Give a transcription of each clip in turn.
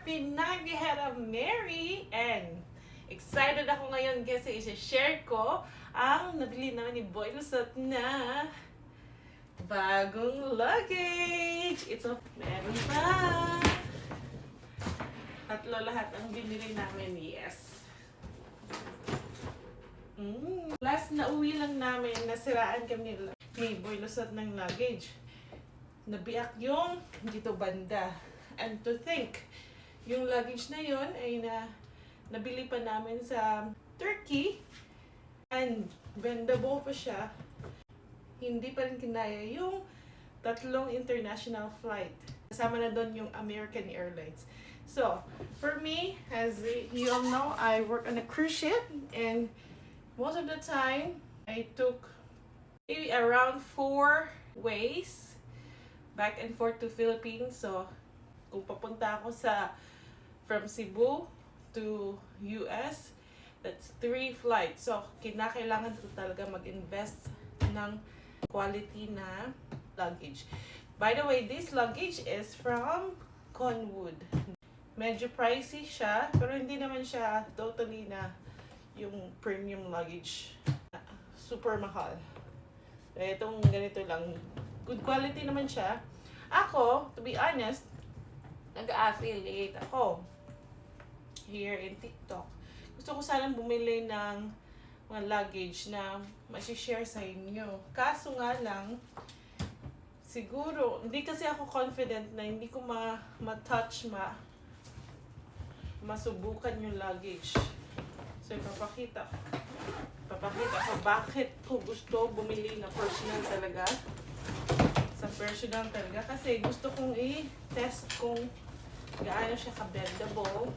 Pinagihera Mary, and excited ako ngayon kasi i-share ko ang nabili naman ni Boy Lusot na bagong luggage. Ito, meron pa. Tatlo lahat ang binili namin, yes. Last na uwi lang namin, nasiraan kami ni Boy Lusot ng luggage. Nabiyak yung dito banda. And to think, yung luggage na yon ay nabili pa namin sa Turkey. And bendable pa siya. Hindi pa rin kinaya yung tatlong international flight. Kasama na doon yung American Airlines. So, for me, as you all know, I work on a cruise ship. And most of the time, I took maybe around 4 ways back and forth to Philippines. So, kung papunta ako from Cebu to US, that's 3 flights. So, kinakailangan ko talaga mag-invest ng quality na luggage. By the way, this luggage is from Conwood. Medyo pricey siya, pero hindi naman siya totally na yung premium luggage. Super mahal. Itong ganito lang. Good quality naman siya. Ako, to be honest, nag-affiliate ako here in TikTok. Gusto ko sanang bumili ng mga luggage na masishare sa inyo. Kaso nga lang, siguro, hindi kasi ako confident na hindi ko ma-touch, masubukan yung luggage. So, ipapakita ko bakit ko gusto bumili na personal talaga. Sa personal talaga. Kasi gusto kong i-test kung gaano siya ka-bendable.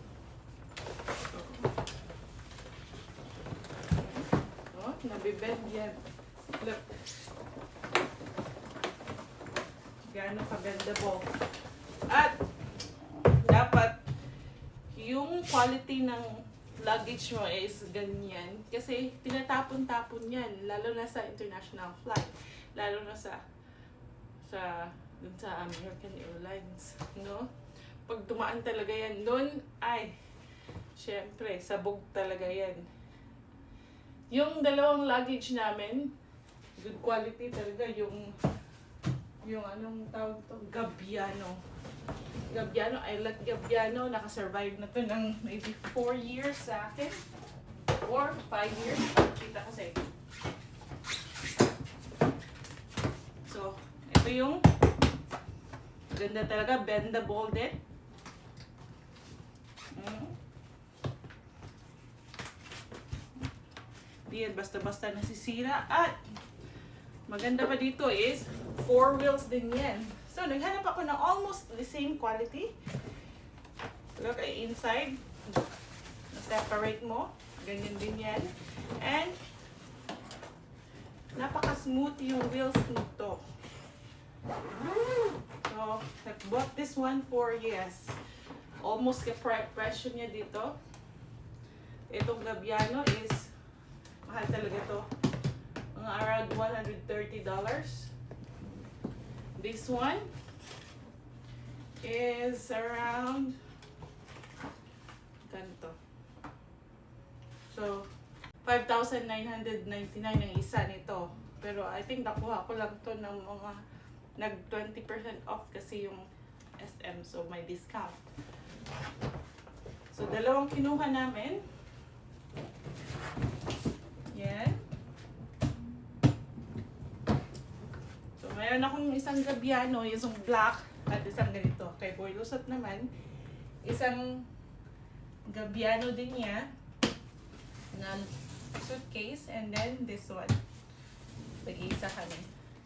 Oh, nabibend yan. Look. Gaano ka-bendable. At dapat yung quality ng luggage mo is ganyan. Kasi tinatapon-tapon yan. Lalo na sa international flight. Lalo na sa American Airlines. No? Pag tumaan talaga yan doon, ay, syempre, sabog talaga yan. Yung dalawang luggage namin, good quality talaga, yung anong tawag to? Gabbiano. I like Gabbiano. Nakasurvive na to ng maybe 4 years sa akin. Or 5 years. Kita ko sa ito. So, ito yung ganda talaga. Bendable din. Di yan basta-basta nasisira. At maganda pa dito is 4 wheels din yan. So, naghanap ako ng almost the same quality. Look, inside. Na-separate mo. Ganyan din yan. And napaka-smooth yung wheels nito. So, I bought this one for, yes, almost ka-presyo niya dito. Itong Gabbiano is mahal talaga to. Mga around $130. This one is around ganito. So, 5,999 ang isa nito. Pero I think nakuha ko lang to ng mga nag-20% off kasi yung SM. So, may discount. So, dalawang kinuha namin. Yan. So, mayroon akong isang Gabbiano, yung black, at isang ganito. Kay Boy Lusot naman, isang Gabbiano din niya na suitcase, and then this one. Nag-iisa kami.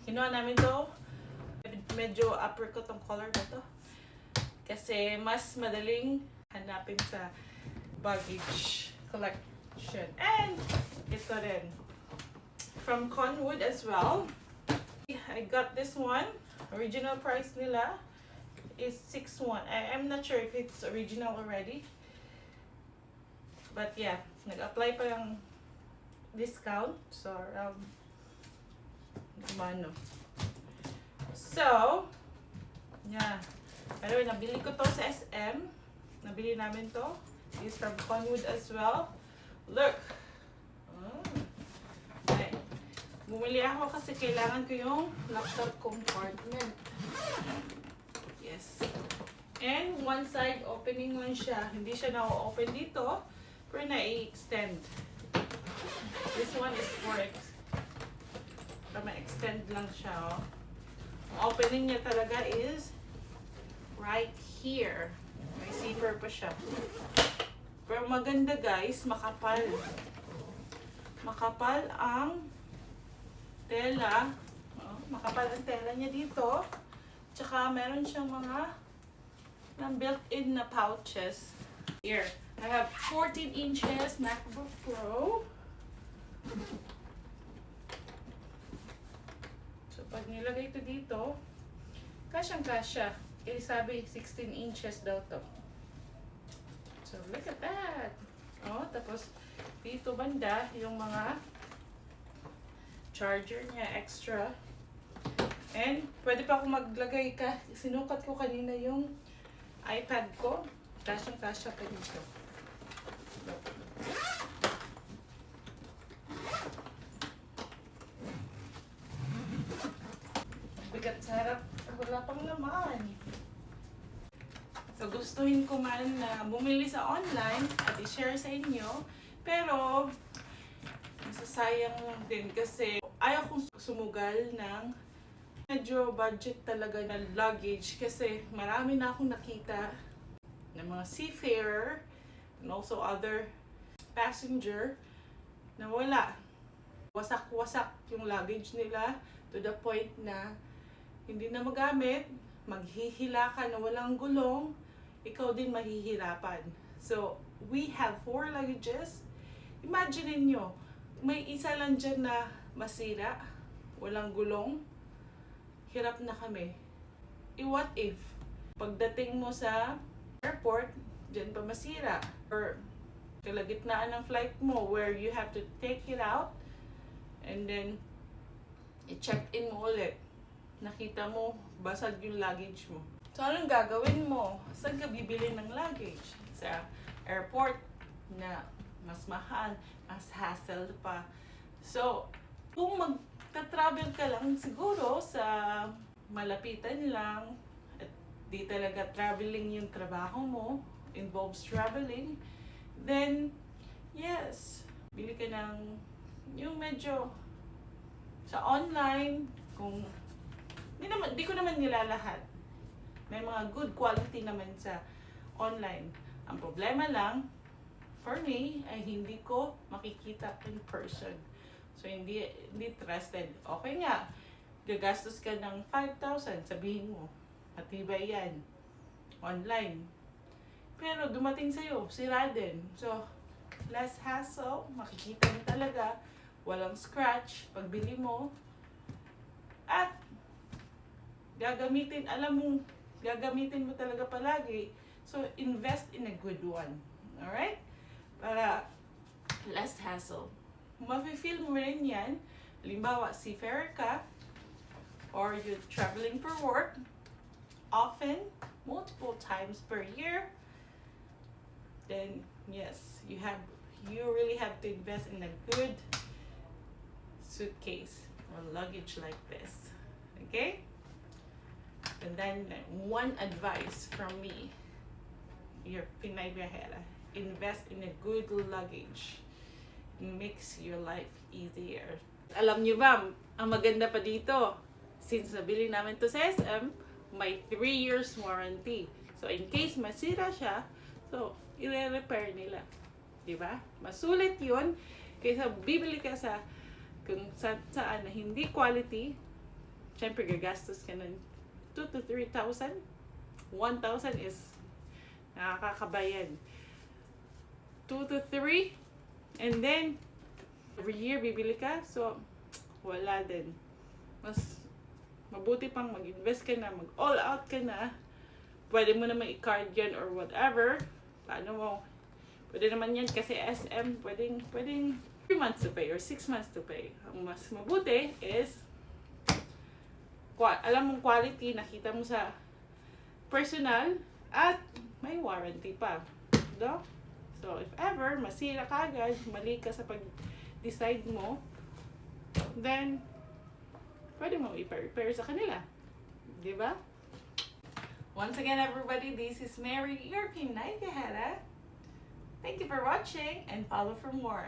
Kinuha namin to. Medyo apricot ang color na to. Kasi mas madaling hanapin sa baggage collection. And ito rin. From Conwood as well. I got this one. Original price nila is 6,100. I'm not sure if it's original already. But yeah, nag-apply pa yung discount. So, So, yeah. Pero nabili ko to sa SM. Nabili namin to. It's from Conwood as well. Look! Okay. Bumili ako kasi kailangan ko yung laptop compartment. Yes. And one side opening lang siya. Hindi siya na-open dito. Pero na-extend. This one is for ma-extend lang siya. Oh. Ang opening niya talaga is right here. May zipper pa siya. Pero maganda guys, makapal. Makapal ang tela. Oh, makapal ang tela niya dito. Tsaka meron siyang mga built-in na pouches. Here, I have 14 inches MacBook Pro. So, pag nilagay ito dito, kasyang-kasya. Eh, sabi, 16 inches daw to. So, look at that. Oh, tapos, dito banda, yung mga charger niya, extra. And, pwede pa ako maglagay ka. Sinukat ko kanina yung iPad ko. Kasyang-kasya pa dito. Bigat sa harap. Wala pang laman. So, gustuhin ko man na bumili sa online at i-share sa inyo. Pero, masasayang lang din kasi ayaw kong sumugal ng medyo budget talaga na luggage kasi marami na akong nakita ng mga seafarer and also other passenger na wala. Wasak-wasak yung luggage nila to the point na hindi na magamit, maghihila ka na walang gulong, ikaw din mahihirapan. So, we have 4 luggages. Imagine nyo, may isa lang dyan na masira, walang gulong, hirap na kami. What if, pagdating mo sa airport, dyan pa masira, or kalagitnaan ng flight mo where you have to take it out, and then, i-check in mo ulit. Nakita mo, basag yung luggage mo. So, anong gagawin mo? Saan ka bibili ng luggage? Sa airport na mas mahal, mas hassle pa. So, kung magta-travel ka lang siguro sa malapitan lang, at di talaga traveling yung trabaho mo, involves traveling, then, yes, bili ka ng yung medyo sa online, kung di ko naman nilalahat. May mga good quality naman sa online. Ang problema lang, for me, ay hindi ko makikita in person. So, hindi trusted. Okay nga, gagastos ka ng 5,000, sabihin mo, matibay yan, online. Pero dumating sa'yo, sira din. So, less hassle, makikita mo talaga, walang scratch, pagbili mo, at gagamitin mo talaga palagi. So, invest in a good one. Alright? Para less hassle. Mafe-feel mo rin yan. Halimbawa, seafarer ka, or you're traveling for work, often, multiple times per year, then, yes, you really have to invest in a good suitcase or luggage like this. Okay? And then, one advice from me, your Pinay Viajera, invest in a good luggage. It makes your life easier. Alam nyo ba, ang maganda pa dito, since nabili namin to sa SM, may 3 years warranty. So, in case masira siya, so, i-repair nila. Diba? Masulit yun, kaysa bibili ka sa kung saan na hindi quality, syempre gagastos ka ng 2,000 to 3,000. 1,000 is nakakabayan. 2 to 3, and then every year bibili ka, so wala din. Mas mabuti pang mag-invest ka na, mag-all out ka na. Pwede mo naman i-card yan or whatever. Paano mo? Pwede naman yan kasi SM, pwedeng 3 months to pay or 6 months to pay. Ang mas mabuti is alam mong quality, nakita mo sa personal, at may warranty pa. No? So, if ever, masira ka agad, mali ka sa pag-decide mo, then, pwede mo i-repair sa kanila. Diba? Once again, everybody, this is Mary, your Pinay Gahara. Thank you for watching and follow for more.